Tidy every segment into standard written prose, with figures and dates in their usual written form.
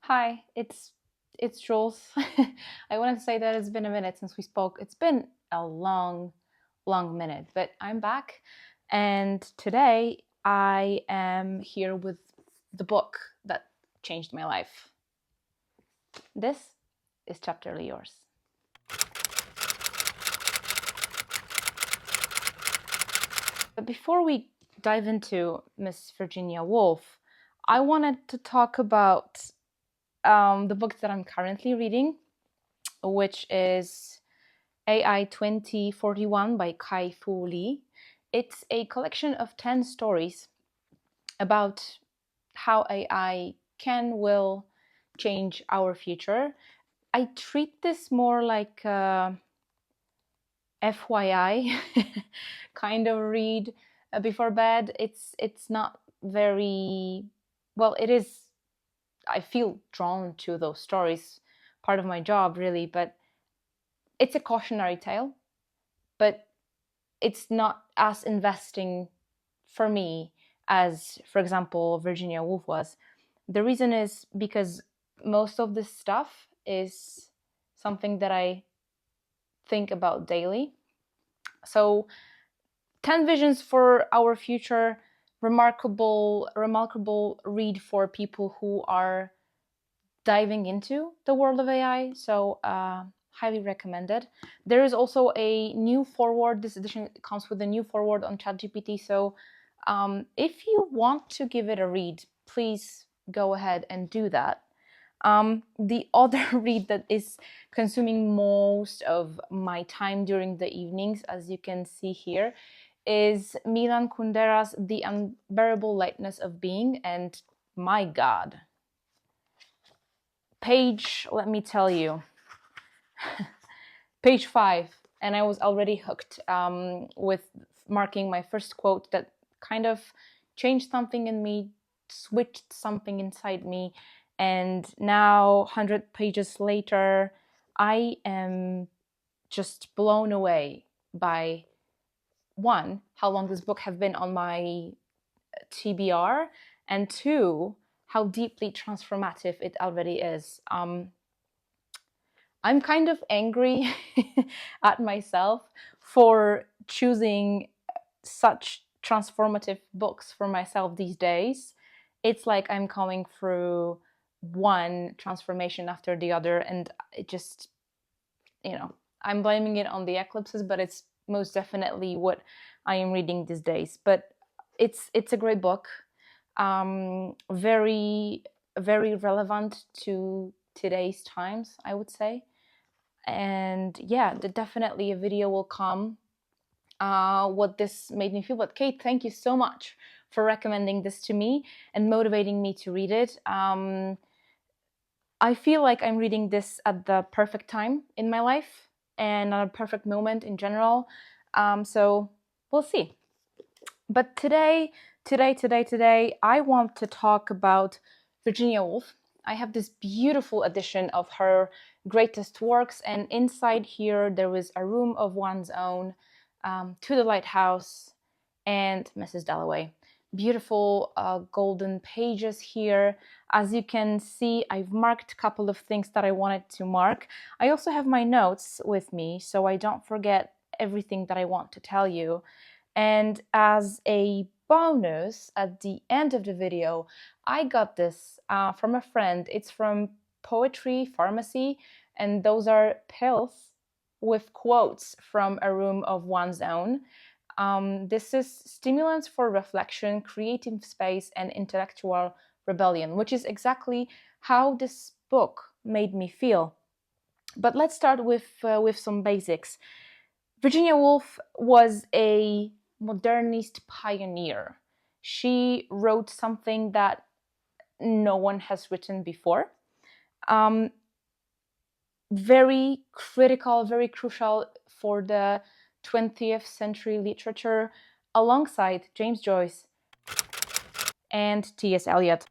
Hi, it's Jules. I want to say that it's been a minute since we spoke. It's been a long minute, but I'm back, and today I am here with the book that changed my life. This is chapterly yours. But before we dive into Miss Virginia Woolf, I wanted to talk about the book that I'm currently reading, which is AI 2041 by Kai-Fu Lee. It's a collection of 10 stories about how AI will change our future. I treat this more like a FYI kind of read before bed. It's not very well. It is. I feel drawn to those stories, part of my job really, but it's a cautionary tale. But it's not as investing for me as, for example, Virginia Woolf was. The reason is because most of this stuff is something that I think about daily. So 10 visions for our future, remarkable read for people who are diving into the world of AI. So highly recommended. There is also a new foreword. This edition comes with a new foreword on ChatGPT. So if you want to give it a read, please go ahead and do that. The other read that is consuming most of my time during the evenings, as you can see here, is Milan Kundera's The Unbearable Lightness of Being. And my God, let me tell you, page 5, and I was already hooked with marking my first quote that kind of changed something in me, switched something inside me, and now 100 pages later, I am just blown away by, one, how long this book has been on my TBR, and two, how deeply transformative it already is. I'm kind of angry at myself for choosing such transformative books for myself these days. It's like I'm coming through one transformation after the other, and it just, I'm blaming it on the eclipses, but it's most definitely what I am reading these days. But it's a great book, very relevant to today's times, I would say. And yeah, definitely a video will come what this made me feel. But Kate, thank you so much for recommending this to me and motivating me to read it. I feel like I'm reading this at the perfect time in my life and at a perfect moment in general. So we'll see. But today, I want to talk about Virginia Woolf. I have this beautiful edition of her greatest works, and inside here there is A Room of One's Own, To the Lighthouse, and Mrs. Dalloway. Beautiful golden pages here. As you can see, I've marked a couple of things that I wanted to mark. I also have my notes with me, so I don't forget everything that I want to tell you. And as a bonus, at the end of the video, I got this from a friend. It's from Poetry Pharmacy, and those are pills with quotes from A Room of One's Own. This is stimulants for reflection, creative space, and intellectual rebellion, which is exactly how this book made me feel. But let's start with some basics. Virginia Woolf was a modernist pioneer. She wrote something that no one has written before. Very critical, very crucial for the 20th century literature, alongside James Joyce and T.S. Eliot.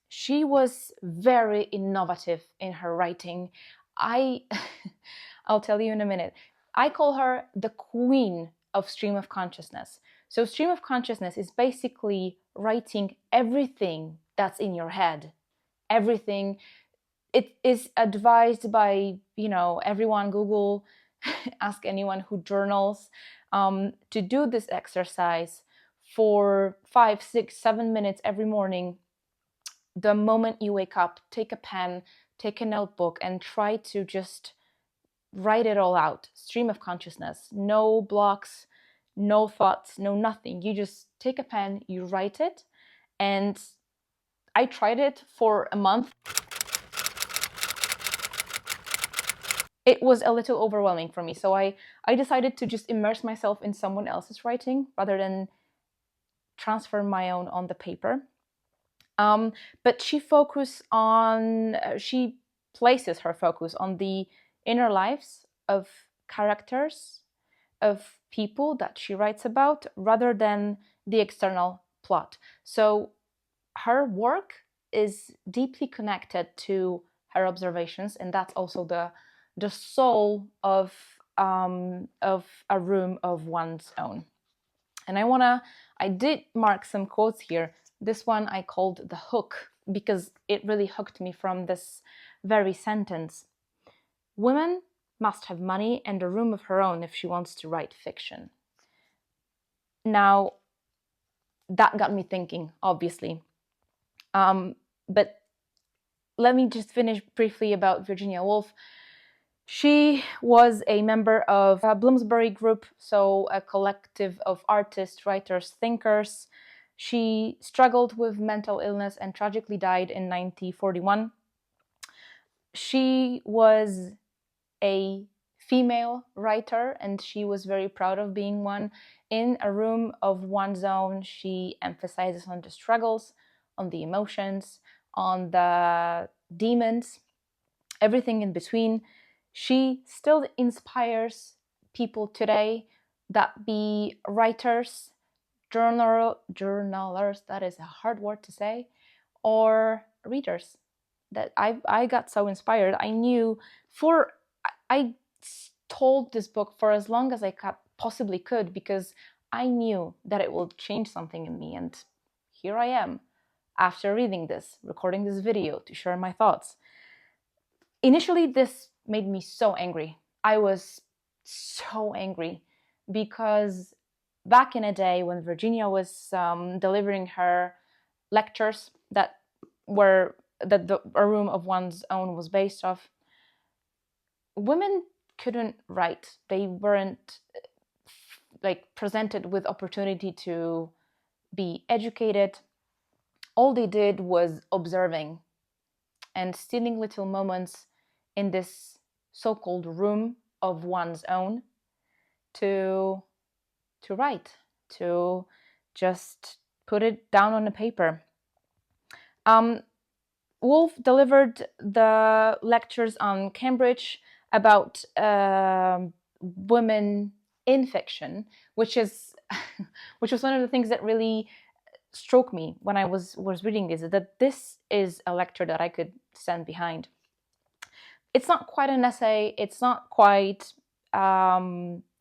She was very innovative in her writing. I'll tell you in a minute. I call her the queen of stream of consciousness. So stream of consciousness is basically writing everything that's in your head. everything. It is advised by, everyone. Google, ask anyone who journals, to do this exercise for 5, 6, 7 minutes every morning. The moment you wake up, take a pen, take a notebook, and try to just write it all out. Stream of consciousness, no blocks, no thoughts, no nothing. You just take a pen, you write it. And I tried it for a month. It was a little overwhelming for me. So I decided to just immerse myself in someone else's writing rather than transfer my own on the paper. But she places her focus on the inner lives of characters, of people that she writes about, rather than the external plot. So her work is deeply connected to her observations, and that's also the soul of a room of one's own. And I did mark some quotes here. This one I called the hook because it really hooked me from this very sentence. Women must have money and a room of her own if she wants to write fiction. Now, that got me thinking, obviously. But let me just finish briefly about Virginia Woolf. She was a member of a Bloomsbury Group, so a collective of artists, writers, thinkers. She struggled with mental illness and tragically died in 1941. She was a female writer, and she was very proud of being one. In a room of one's own, she emphasizes on the struggles, on the emotions, on the demons, everything in between. She still inspires people today that be writers, journalers, that is a hard word to say, or readers. That I got so inspired. I told this book for as long as I possibly could because I knew that it will change something in me. And here I am, after reading this, recording this video to share my thoughts. Initially, this made me so angry. I was so angry because back in a day when Virginia was delivering her lectures that a room of one's own was based off, women couldn't write. They weren't presented with opportunity to be educated. All they did was observing and stealing little moments in this so-called room of one's own to write, to just put it down on a paper. Woolf delivered the lectures on Cambridge about women in fiction, which was one of the things that really struck me when I was reading this, that this is a lecture that I could stand behind. It's not quite an essay, it's not quite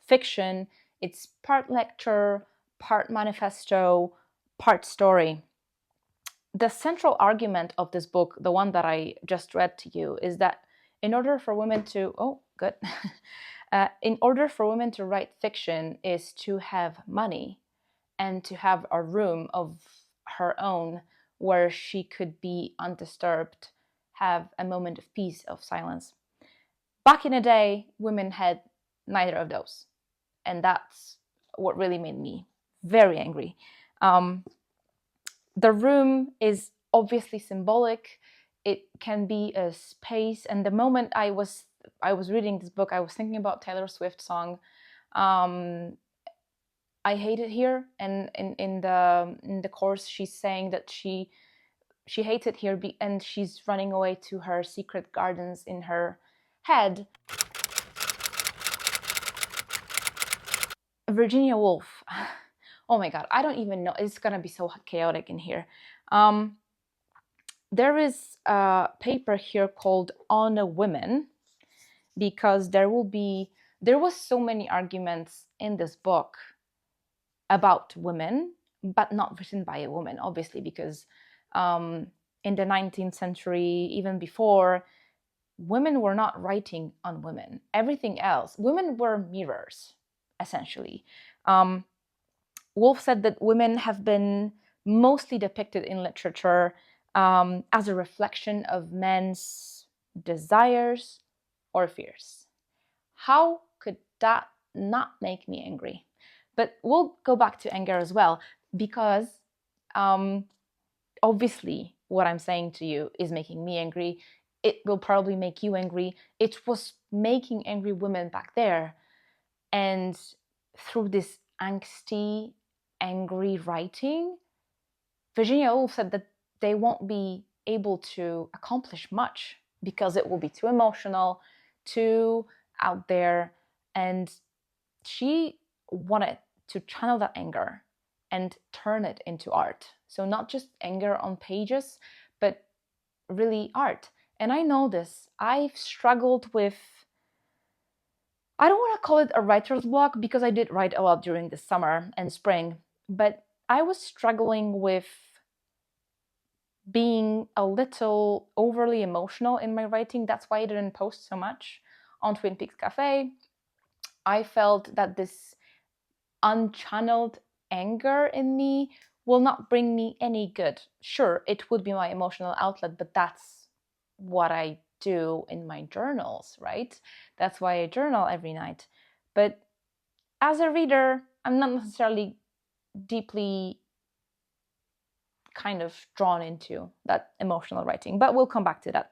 fiction, it's part lecture, part manifesto, part story. The central argument of this book, the one that I just read to you, is that in order for women to write fiction is to have money and to have a room of her own where she could be undisturbed, have a moment of peace, of silence. Back in the day, women had neither of those. And that's what really made me very angry. The room is obviously symbolic. It can be a space. And the moment I was reading this book, I was thinking about Taylor Swift's song, I Hate It Here. And in the chorus, she's saying that she hates it here and she's running away to her secret gardens in her head. Virginia Woolf. Oh my God, I don't even know. It's gonna be so chaotic in here. There is a paper here called On a Women, because there was so many arguments in this book about women, but not written by a woman, obviously, because in the 19th century, even before, women were not writing on women. Everything else, women were mirrors, essentially. Woolf said that women have been mostly depicted in literature as a reflection of men's desires or fears. How could that not make me angry? But we'll go back to anger as well, because obviously what I'm saying to you is making me angry. It will probably make you angry. It was making angry women back there. And through this angsty, angry writing, Virginia Woolf said that they won't be able to accomplish much because it will be too emotional, too out there. And she wanted to channel that anger and turn it into art. So not just anger on pages, but really art. And I know this. I've struggled with, I don't want to call it a writer's block because I did write a lot during the summer and spring, but I was struggling with being a little overly emotional in my writing. That's why I didn't post so much on Twin Peaks Cafe. I felt that this unchanneled anger in me will not bring me any good. Sure, it would be my emotional outlet, but that's what I do in my journals, right? That's why I journal every night. But as a reader, I'm not necessarily deeply kind of drawn into that emotional writing, but we'll come back to that.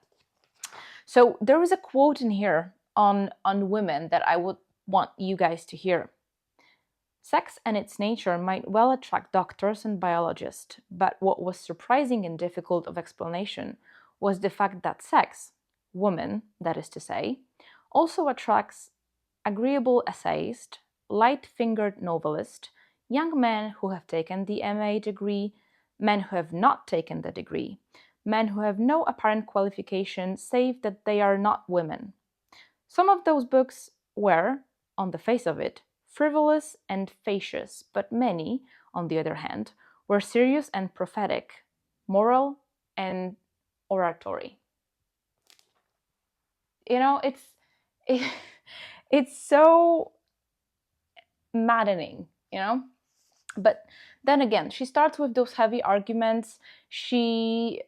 So there is a quote in here on women that I would want you guys to hear. Sex and its nature might well attract doctors and biologists, but what was surprising and difficult of explanation was the fact that sex, woman, that is to say, also attracts agreeable essayist, light-fingered novelist, young men who have taken the MA degree, men who have not taken the degree, men who have no apparent qualification save that they are not women. Some of those books were, on the face of it, frivolous and fallacious, but many, on the other hand, were serious and prophetic, moral and oratory. You know, it's so maddening, you know? But then again, she starts with those heavy arguments. She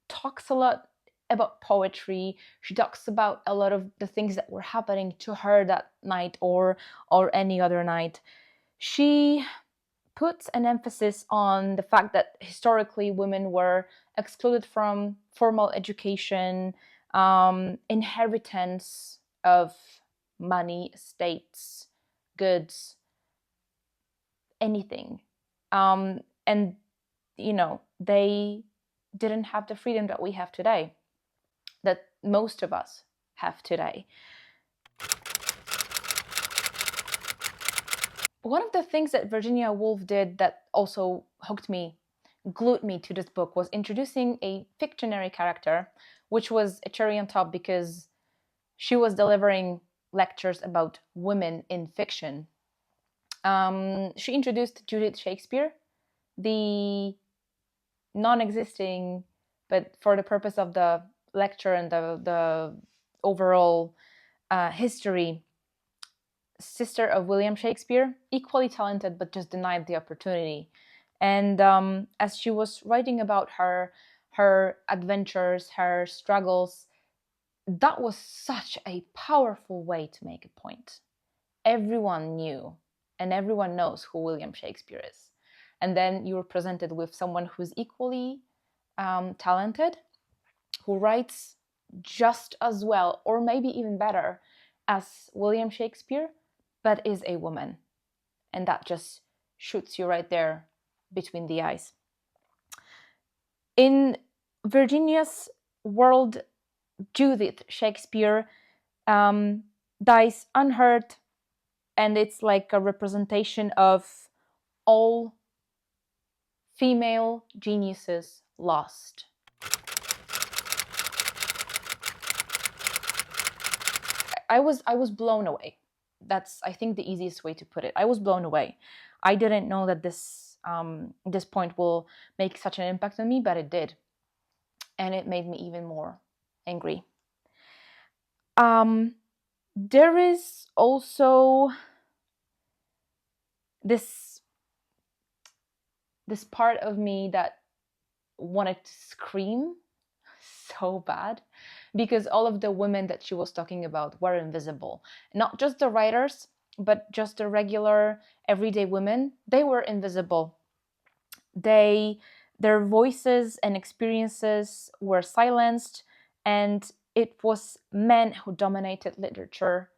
talks a lot about poetry. She talks about a lot of the things that were happening to her that night or any other night. She puts an emphasis on the fact that historically women were excluded from formal education, inheritance of money, estates, goods, anything. And, you know, they didn't have the freedom that we have today, that most of us have today. One of the things that Virginia Woolf did that also hooked me, glued me to this book, was introducing a fictionary character, which was a cherry on top because she was delivering lectures about women in fiction. She introduced Judith Shakespeare, the non-existing, but for the purpose of the lecture and the overall history, sister of William Shakespeare, equally talented but just denied the opportunity. And as she was writing about her adventures, her struggles, that was such a powerful way to make a point. Everyone knew and everyone knows who William Shakespeare is. And then you were presented with someone who's equally talented, who writes just as well, or maybe even better, as William Shakespeare, but is a woman. And that just shoots you right there between the eyes. In Virginia's world, Judith Shakespeare dies unhurt, and it's like a representation of all female geniuses lost. I was blown away. That's, I think, the easiest way to put it. I was blown away. I didn't know that this this point will make such an impact on me, but it did. And it made me even more angry. There is also this part of me that wanted to scream so bad, because all of the women that she was talking about were invisible. Not just the writers, but just the regular everyday women. They were invisible. Their voices and experiences were silenced, and it was men who dominated literature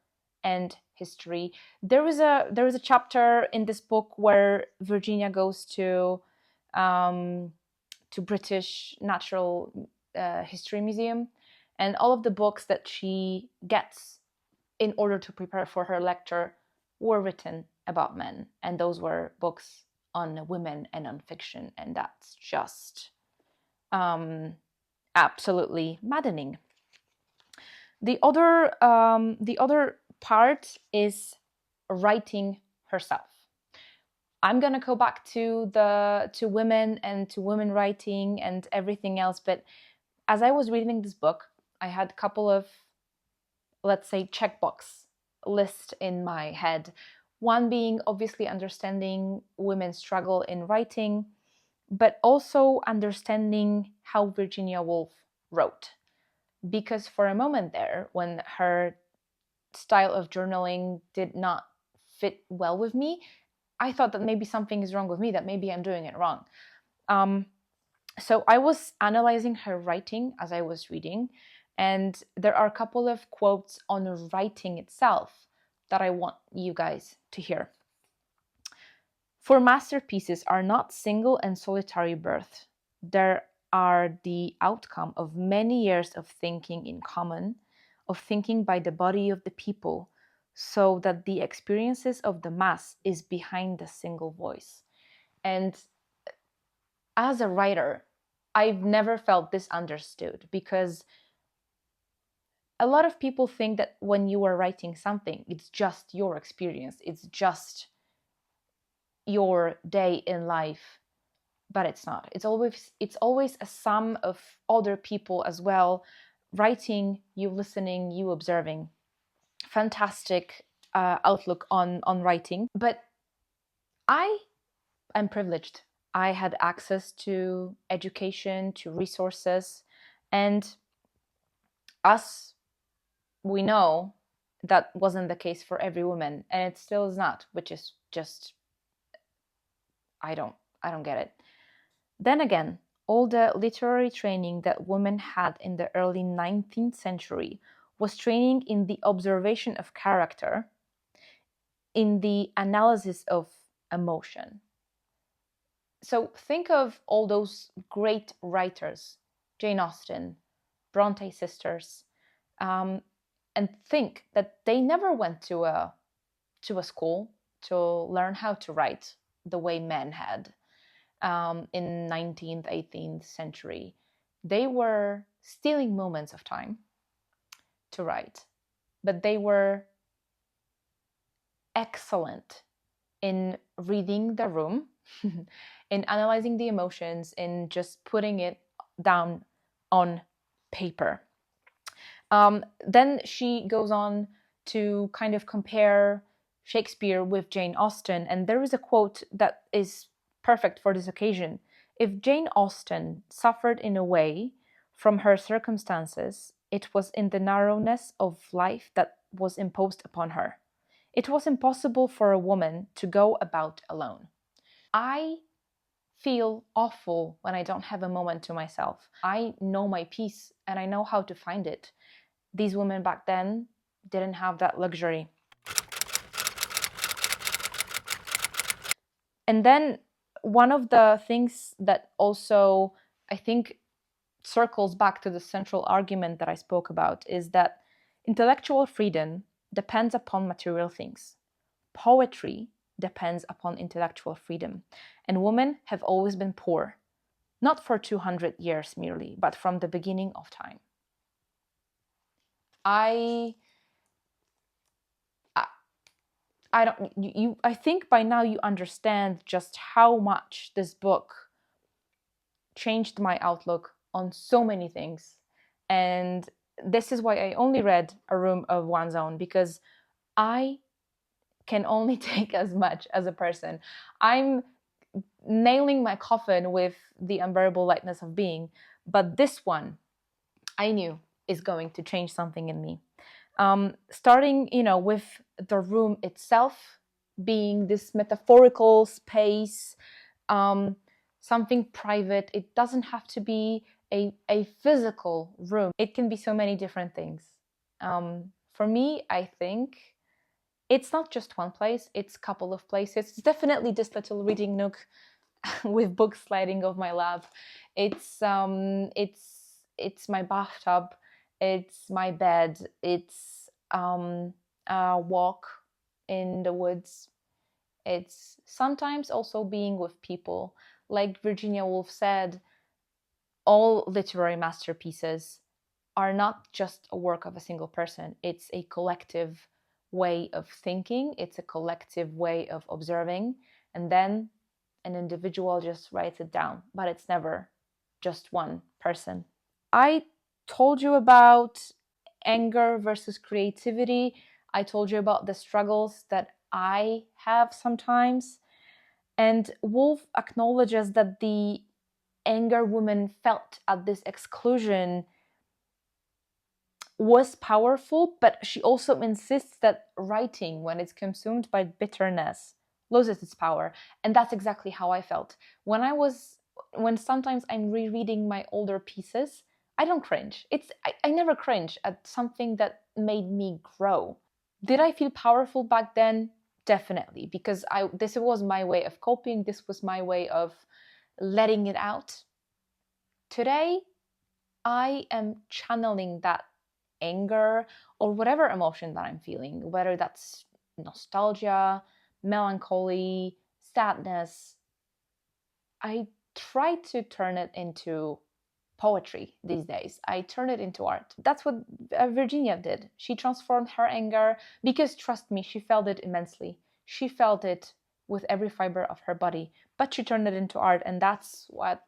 and history. There is a chapter in this book where Virginia goes to British Natural History Museum, and all of the books that she gets in order to prepare for her lecture were written about men, and those were books on women and on fiction, and that's just absolutely maddening. The other part is writing herself. I'm gonna go back to women and to women writing and everything else, but as I was reading this book, I had a couple of, let's say, checkbox list in my head. One being obviously understanding women's struggle in writing, but also understanding how Virginia Woolf wrote. Because for a moment there, when her style of journaling did not fit well with me, I thought that maybe something is wrong with me, that maybe I'm doing it wrong. So I was analyzing her writing as I was reading, and there are a couple of quotes on writing itself that I want you guys to hear. For masterpieces are not single and solitary births. They are the outcome of many years of thinking in common, of thinking by the body of the people, so that the experiences of the mass is behind the single voice. And as a writer, I've never felt this understood, because a lot of people think that when you are writing something, it's just your experience, it's just your day in life, but it's not. It's always a sum of other people as well, writing, you listening, you observing. Fantastic outlook on writing. But I am privileged. I had access to education, to resources, and as we know, that wasn't the case for every woman, and it still is not, which is just, I don't get it. Then again, all the literary training that women had in the early 19th century was training in the observation of character, in the analysis of emotion. So think of all those great writers, Jane Austen, Bronte sisters, and think that they never went to a school to learn how to write the way men had in 19th, 18th century. They were stealing moments of time to write, but they were excellent in reading the room, in analyzing the emotions, in just putting it down on paper. Then she goes on to kind of compare Shakespeare with Jane Austen, and there is a quote that is perfect for this occasion. If Jane Austen suffered in a way from her circumstances, it was in the narrowness of life that was imposed upon her. It was impossible for a woman to go about alone. I feel awful when I don't have a moment to myself. I know my peace and I know how to find it. These women back then didn't have that luxury. And then one of the things that also, I think, circles back to the central argument that I spoke about is that intellectual freedom depends upon material things. Poetry depends upon intellectual freedom. And women have always been poor, not for 200 years merely, but from the beginning of time. I I think by now you understand just how much this book changed my outlook on so many things. And this is why I only read A Room of One's Own, because I can only take as much as a person. I'm nailing my coffin with The Unbearable Lightness of Being, but this one I knew is going to change something in me. Starting, with the room itself being this metaphorical space, something private. It doesn't have to be a physical room. It can be so many different things. For me, I think it's not just one place, it's a couple of places. It's definitely this little reading nook with books sliding off my lap. It's my bathtub, it's my bed, it's a walk in the woods. It's sometimes also being with people. Like Virginia Woolf said, all literary masterpieces are not just a work of a single person. It's a collective way of thinking. It's a collective way of observing. And then an individual just writes it down. But it's never just one person. I told you about anger versus creativity. I told you about the struggles that I have sometimes. And Woolf acknowledges that the anger woman felt at this exclusion was powerful, but she also insists that writing, when it's consumed by bitterness, loses its power. And that's exactly how I felt. When sometimes I'm rereading my older pieces, I don't cringe. I never cringe at something that made me grow. Did I feel powerful back then? Definitely, because this was my way of coping. This was my way of letting it out. Today, I am channeling that anger or whatever emotion that I'm feeling, whether that's nostalgia, melancholy, sadness. I try to turn it into poetry these days. I turn it into art. That's what Virginia did. She transformed her anger because, trust me, she felt it immensely. She felt it with every fiber of her body, but she turned it into art, and that's what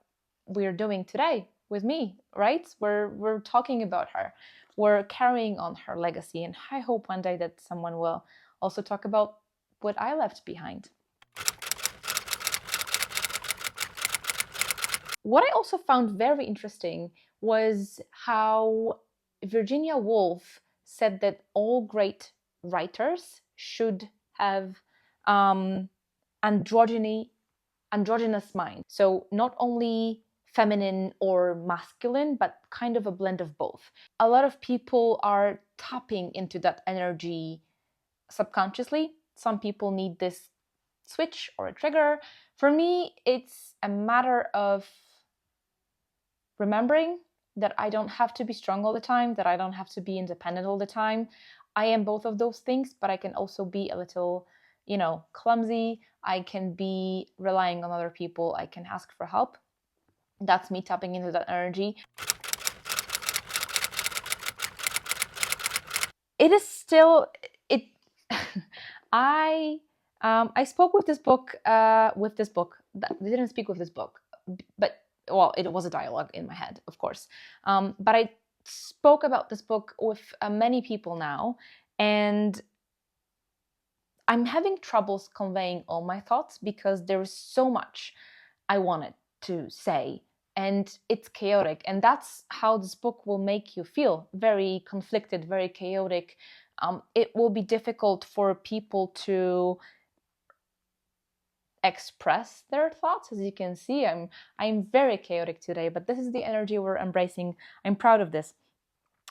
we're doing today with me, right? We're talking about her. We're carrying on her legacy, and I hope one day that someone will also talk about what I left behind. What I also found very interesting was how Virginia Woolf said that all great writers should have androgynous mind. So not only feminine or masculine, but kind of a blend of both. A lot of people are tapping into that energy subconsciously. Some people need this switch or a trigger. For me, it's a matter of remembering that I don't have to be strong all the time, that I don't have to be independent all the time. I am both of those things, but I can also be a little, clumsy. I can be relying on other people. I can ask for help. That's me tapping into that energy. It is still it. I spoke with this book. I didn't speak with this book, but well, it was a dialogue in my head, of course. But I spoke about this book with many people now, and I'm having troubles conveying all my thoughts because there is so much I wanted to say, and it's chaotic. And that's how this book will make you feel: very conflicted, very chaotic. It will be difficult for people to express their thoughts. As you can see, I'm very chaotic today, but this is the energy we're embracing. I'm proud of this.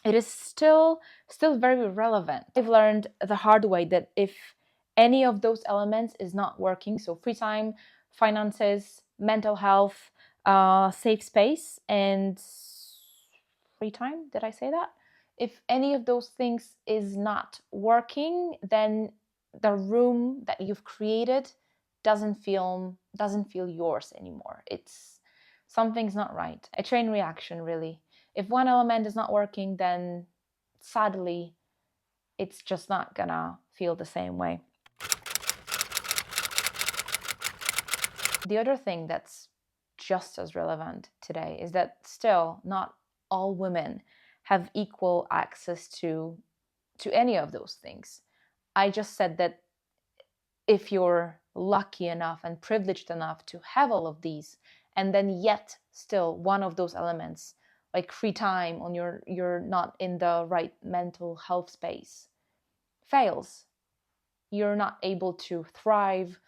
It is still very relevant. I've learned the hard way that if any of those elements is not working, so free time, finances, mental health, safe space, and free time, did I say that? If any of those things is not working, then the room that you've created doesn't feel yours anymore. It's something's not right. A chain reaction, really. If one element is not working, then sadly, it's just not gonna feel the same way. The other thing that's just as relevant today is that still not all women have equal access to any of those things. I just said that if you're lucky enough and privileged enough to have all of these, and then yet still one of those elements, like free time, on you're not in the right mental health space, fails, you're not able to thrive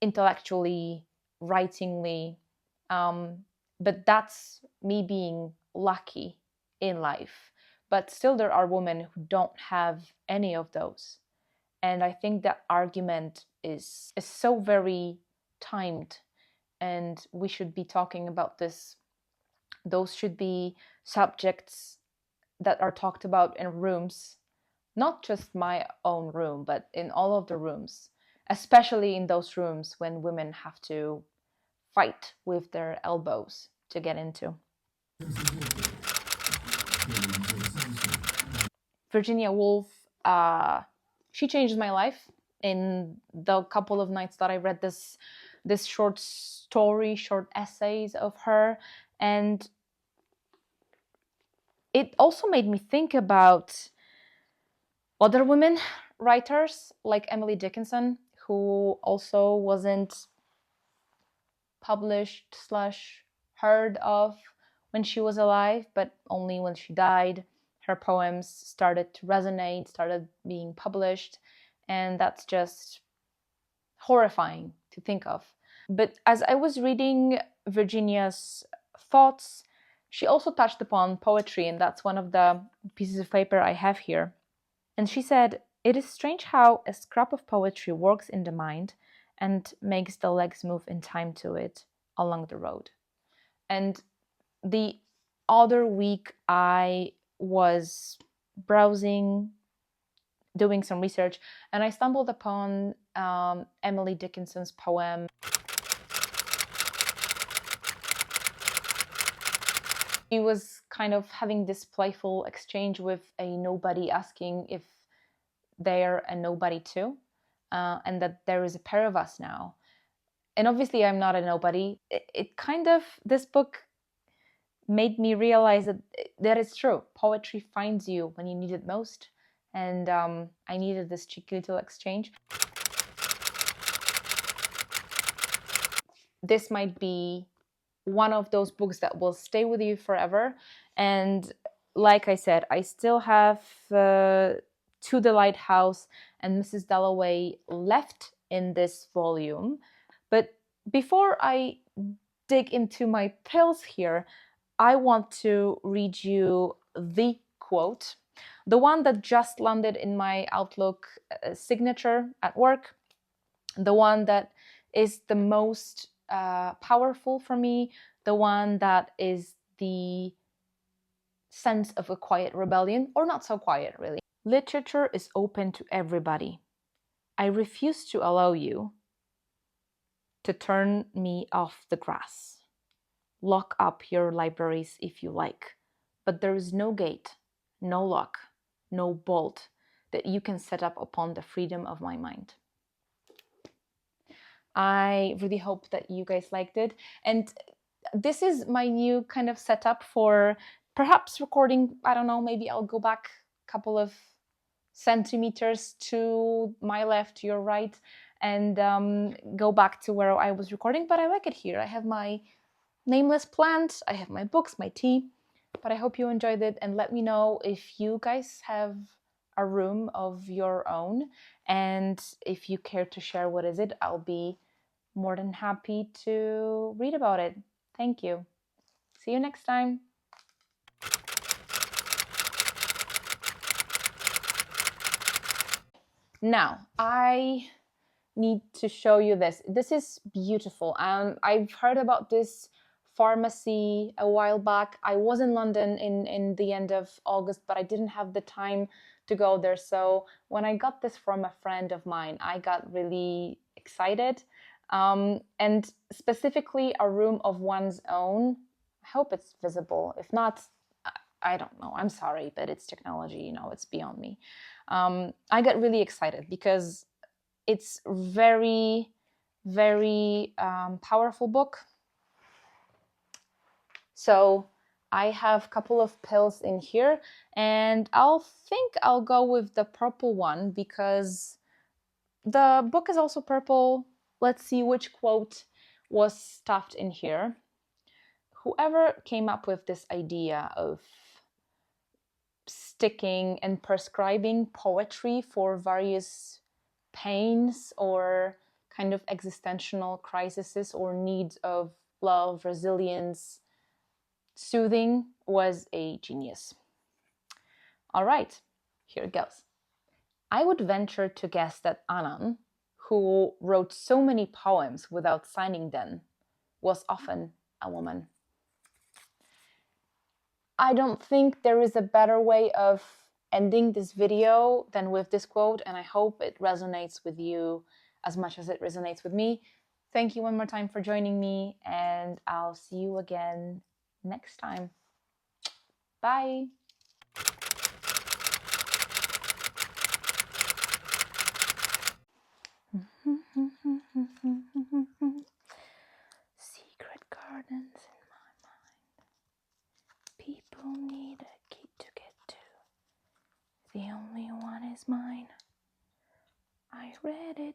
intellectually, writingly. But that's me being lucky in life. But still, there are women who don't have any of those. And I think that argument is so very timed. And we should be talking about this. Those should be subjects that are talked about in rooms, not just my own room, but in all of the rooms, especially in those rooms when women have to fight with their elbows to get into. Virginia Woolf, she changed my life in the couple of nights that I read this short story, short essays of her. And it also made me think about other women writers like Emily Dickinson, who also wasn't published / heard of when she was alive, but only when she died her poems started to resonate, started being published, and that's just horrifying to think of. But as I was reading Virginia's thoughts, she also touched upon poetry, and that's one of the pieces of paper I have here. And she said, "It is strange how a scrap of poetry works in the mind and makes the legs move in time to it along the road." And the other week I was browsing, doing some research, and I stumbled upon Emily Dickinson's poem. He was kind of having this playful exchange with a nobody, asking if they're a nobody too, and that there is a pair of us now. And obviously I'm not a nobody. It kind of, this book made me realize that it's true. Poetry finds you when you need it most. And I needed this cheeky little exchange. This might be one of those books that will stay with you forever. And like I said, I still have To the Lighthouse and Mrs. Dalloway left in this volume. But before I dig into my pills here, I want to read you the quote, the one that just landed in my Outlook signature at work, the one that is the most powerful for me, the one that is the sense of a quiet rebellion, or not so quiet, really. Literature is open to everybody. I refuse to allow you to turn me off the grass. Lock up your libraries if you like, but there is no gate, no lock, no bolt that you can set up upon the freedom of my mind. I really hope that you guys liked it. And this is my new kind of setup for perhaps recording. I don't know, maybe I'll go back a couple of centimeters to my left, your right, and go back to where I was recording. But I like it here. I have my nameless plant, I have my books, my tea. But I hope you enjoyed it, and let me know if you guys have a room of your own, and if you care to share what is it, I'll be more than happy to read about it. Thank you. See you next time. Now, I need to show you this. This is beautiful. I've heard about this pharmacy a while back. I was in London in the end of August, but I didn't have the time to go there. So when I got this from a friend of mine, I got really excited. And specifically a room of one's own. I hope it's visible. If not, I don't know. I'm sorry, but it's technology, you know, it's beyond me. I got really excited because it's very very powerful book. So I have a couple of pills in here, and I'll go with the purple one because the book is also purple. Let's see which quote was stuffed in here. Whoever came up with this idea of sticking and prescribing poetry for various pains or kind of existential crises or needs of love, resilience, soothing was a genius. All right, here it goes. I would venture to guess that Annan, who wrote so many poems without signing them, was often a woman. I don't think there is a better way of ending this video than with this quote, and I hope it resonates with you as much as it resonates with me. Thank you one more time for joining me, and I'll see you again next time. Bye. Secret gardens in my mind. People need a key to get to. The only one is mine. I read it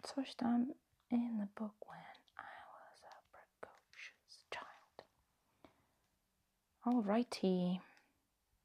first time in the book when I was a precocious child. Alrighty.